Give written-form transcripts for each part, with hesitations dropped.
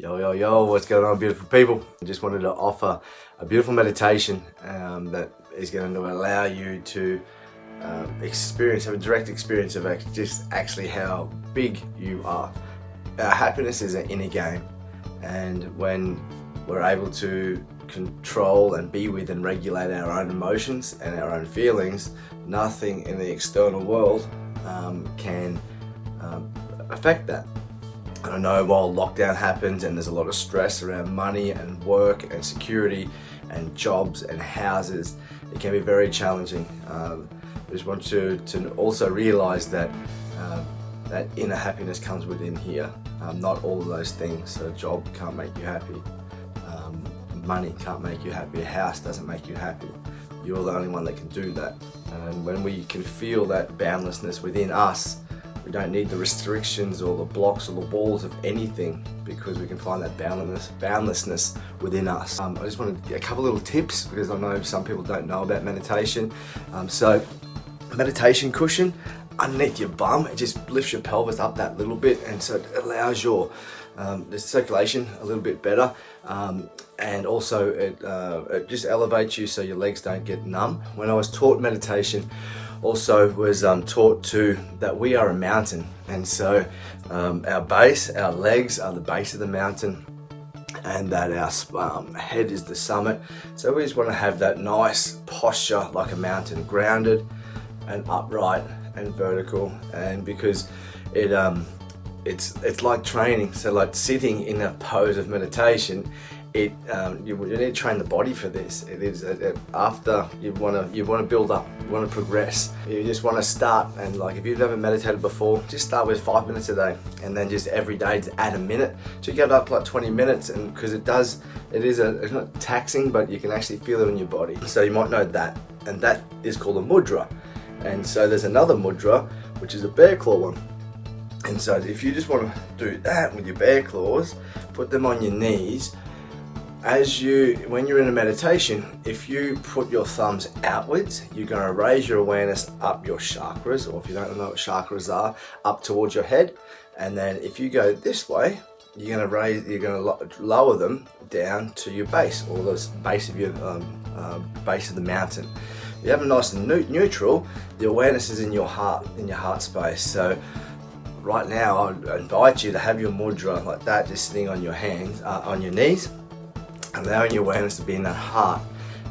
Yo, what's going on, beautiful people? I just wanted to offer a beautiful meditation that is going to allow you to have a direct experience of just actually how big you are. Happiness is an inner game, and when we're able to control and be with and regulate our own emotions and our own feelings, nothing in the external world can affect that. And I know while lockdown happens and there's a lot of stress around money and work and security and jobs and houses, it can be very challenging. I just want you to also realize that that inner happiness comes within here. Not all of those things. So a job can't make you happy. Money can't make you happy. A house doesn't make you happy. You're the only one that can do that. And when we can feel that boundlessness within us, we don't need the restrictions or the blocks or the walls of anything, because we can find that boundlessness within us. I just wanted to get a couple little tips, because I know some people don't know about meditation. So meditation cushion underneath your bum, it just lifts your pelvis up that little bit, and so it allows your the circulation a little bit better, and also it just elevates you so your legs don't get numb. When I was taught meditation, also was taught that we are a mountain, and so our legs are the base of the mountain, and that our head is the summit. So we just want to have that nice posture like a mountain, grounded and upright and vertical. And because it's like training, so like sitting in a pose of meditation, you need to train the body for this. It is after you want to build up, you want to progress. You just want to start, and like if you've never meditated before, just start with 5 minutes a day, and then just every day to add a minute. So you get up to like 20 minutes, and because it's not taxing, but you can actually feel it in your body. So you might know that, and that is called a mudra. And so there's another mudra, which is a bear claw one. And so if you just want to do that with your bear claws, put them on your knees. When you're in a meditation, if you put your thumbs outwards, you're going to raise your awareness up your chakras, or if you don't know what chakras are, up towards your head. And then if you go this way, you're going to lower them down to your base, or the base of your base of the mountain. You have a nice and neutral. The awareness is in your heart space. So right now, I invite you to have your mudra like that, just sitting on your hands, on your knees, allowing your awareness to be in that heart,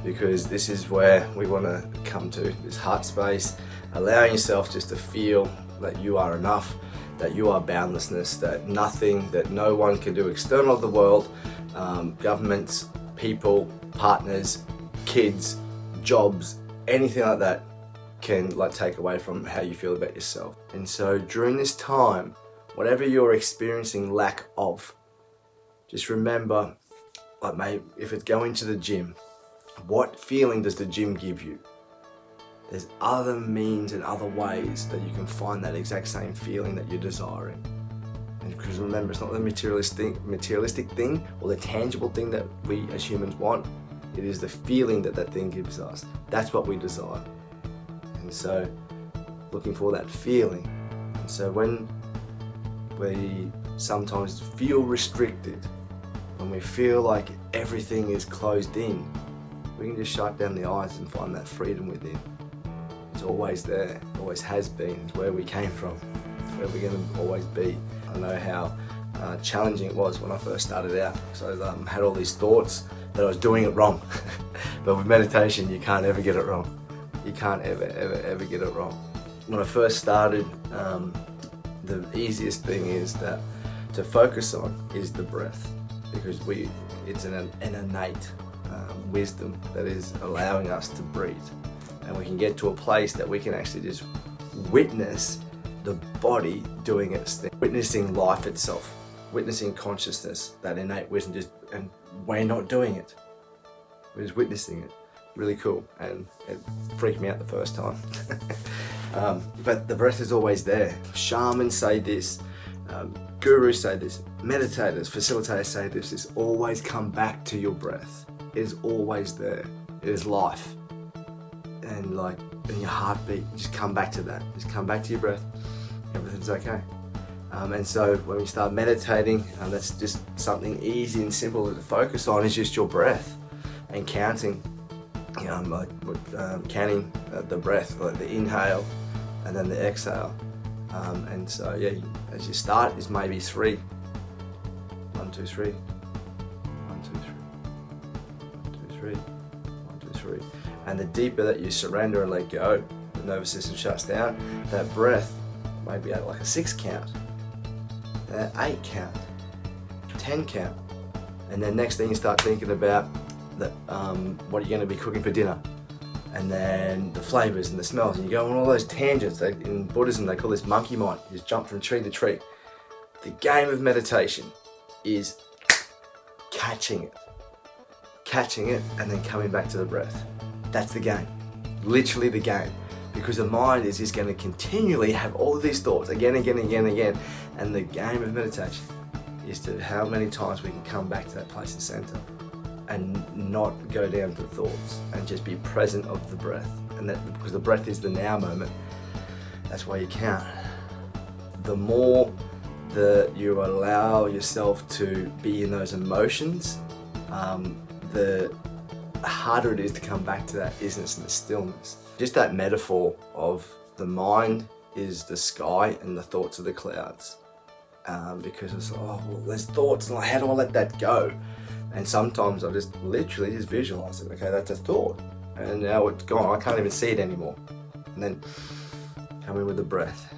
because this is where we want to come to, this heart space, allowing yourself just to feel that you are enough, that you are boundlessness, that no one can do external of the world, governments, people, partners, kids, jobs, anything like that can take away from how you feel about yourself. And so during this time, whatever you're experiencing lack of, just remember, like maybe if it's going to the gym, what feeling does the gym give you? There's other means and other ways that you can find that exact same feeling that you're desiring. And because remember, it's not the materialistic thing or the tangible thing that we as humans want. It is the feeling that thing gives us. That's what we desire. And so looking for that feeling. And so when we sometimes feel restricted, when we feel like everything is closed in, we can just shut down the eyes and find that freedom within. It's always there, always has been. It's where we came from. It's where we're going to always be. I know how challenging it was when I first started out. So I had all these thoughts that I was doing it wrong. But with meditation, you can't ever get it wrong. You can't ever get it wrong. When I first started, the easiest thing is that to focus on is the breath, because it's an innate wisdom that is allowing us to breathe. And we can get to a place that we can actually just witness the body doing its thing, witnessing life itself, witnessing consciousness, that innate wisdom, and we're not doing it. We're just witnessing it. Really cool, and it freaked me out the first time. But the breath is always there. Shamans say this, gurus say this, meditators, facilitators say this. It's always come back to your breath. It is always there. It is life. And in your heartbeat, just come back to that. Just come back to your breath. Everything's okay. And so when we start meditating, that's just something easy and simple to focus on, is just your breath and counting. Counting the breath, like the inhale and then the exhale. And so yeah, as you start is maybe 3. 1, 2, 3. 1, 2, 3. 1, 2, 3. 1, 2, 3. And the deeper that you surrender and let go, the nervous system shuts down. That breath may be at like a 6 count, then 8 count, 10 count, and then next thing you start thinking about that what are you going to be cooking for dinner, and then the flavors and the smells, and you go on all those tangents. In Buddhism they call this monkey mind. You just jump from tree to tree. The game of meditation is catching it and then coming back to the breath. That's the game, literally the game, because the mind is just going to continually have all of these thoughts again, and the game of meditation is to how many times we can come back to that place of center and not go down to thoughts and just be present of the breath. And that, because the breath is the now moment, that's why you count. The more that you allow yourself to be in those emotions, the harder it is to come back to that isness and the stillness. Just that metaphor of the mind is the sky and the thoughts are the clouds. Because it's there's thoughts, and how do I let that go? And sometimes I just literally just visualize it. Okay, that's a thought, and now it's gone. I can't even see it anymore. And then come in with the breath.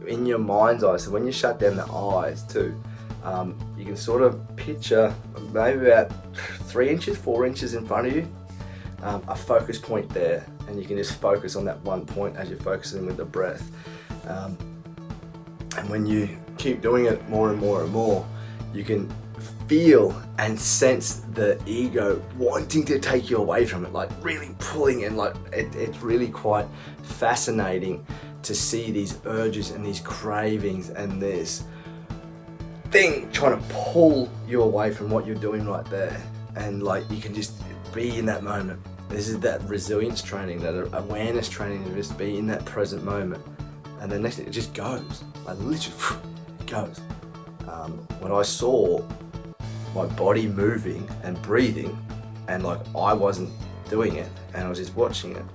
In your mind's eye, so when you shut down the eyes too, you can sort of picture maybe about 3 inches, 4 inches in front of you, a focus point there, and you can just focus on that one point as you're focusing with the breath. And when you keep doing it more and more and more, you can feel and sense the ego wanting to take you away from it, like really pulling in. Like it's really quite fascinating to see these urges and these cravings and this thing trying to pull you away from what you're doing right there. And like you can just be in that moment. This is that resilience training, that awareness training, to just be in that present moment. And then next thing, it just goes, like literally it goes. When I saw my body moving and breathing, and like I wasn't doing it, and I was just watching it,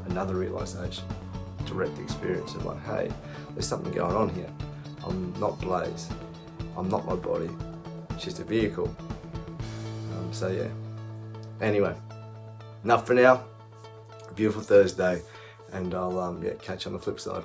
another realization, direct experience of like, hey, there's something going on here. I'm not Blase. I'm not my body. It's just a vehicle. So yeah. Anyway, enough for now. Beautiful Thursday, and I'll catch you on the flip side.